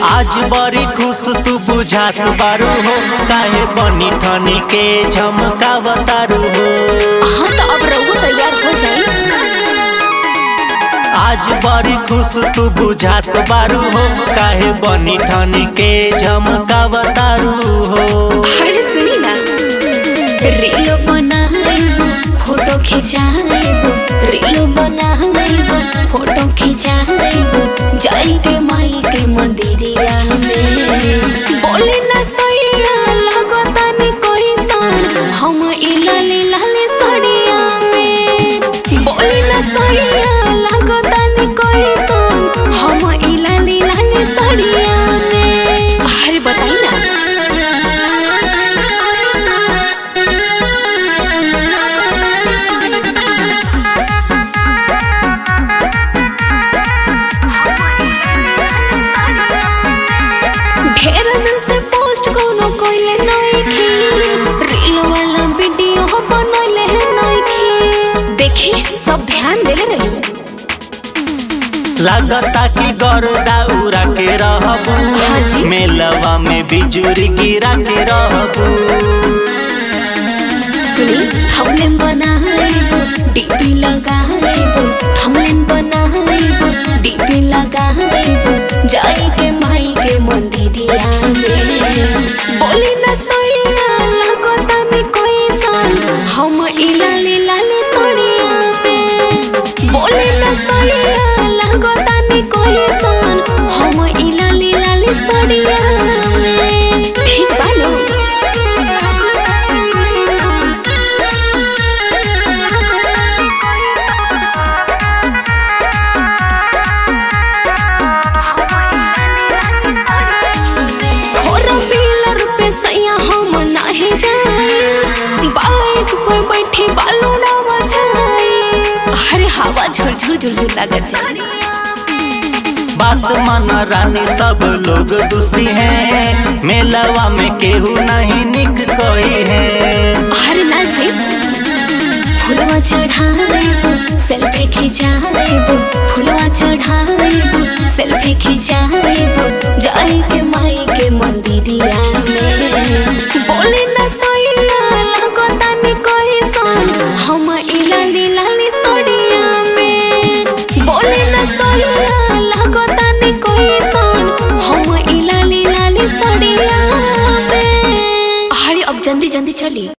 आज बड़ी खुश तू बुझात बारू हो, काहे बनी ठनी के झमकावतारू हो। हाँ तो अब रहुआ तैयार हो जाए। आज बड़ी खुश तू बुझात बारू हो, काहे बनी ठनी के झमकावतारू हो। अरे सुनी ना, रीलो बनाइबो फोटो खिंचाइबो, रीलो बनाइबो फोटो खिंचाइबो, जाई के माई के मंदिरिया में। बोले ना सैया लगता नहीं कोई सान, हम इलाले लाले साड़िया में। बोले ना सैया लगता नहीं कोई सान, हम इलाले लाले साड़िया में। अरे बताई ना। ढेर दिन से पोस्ट कोनो कोइले नइखे, रील वाला वीडियो बनइले नइखे। देखी सब ध्यान देले रही। लगता कि गर्दा उड़ा के रहबू, हाँ जी। मेलवा में बिजुरी गिरा के रहबू। सुनी थमलेन बनाइबो डीपी लगाइबो, थमलेन बनाइबो डीपी लगाइबो, जाई के माई के मंदिरिया में। बोली ना सैया लगता नहीं कोई सान, हम इलाले लाले साड़िया में। बोली ना सैया लगता नहीं कोई सान, हम इलाले लाले साड़िया में। ठीक बालो। बाइक पर बैठी बालू डावा छाई, अरे हवा झुरझुर झुरझुर लागत जाए। बात मन रानी सब लोग दुषी हैं, मेलवा में केहू नहीं निक कोई है। अरे ना जी, फुलवा चढ़ाइबो सेल्फी खिंचाइबो, फुलवा चढ़ाइबो सेल्फी खिंचाइबो, जाई के माई के मंदिरिया में। बोले ना सैया लगता नहीं कोई सान, हम इलाली लाली साड़िया में। बोले ना सैया लगता नहीं कोई सान, हम इलाली लाली साड़िया में। अरे अब जल्दी जल्दी चली।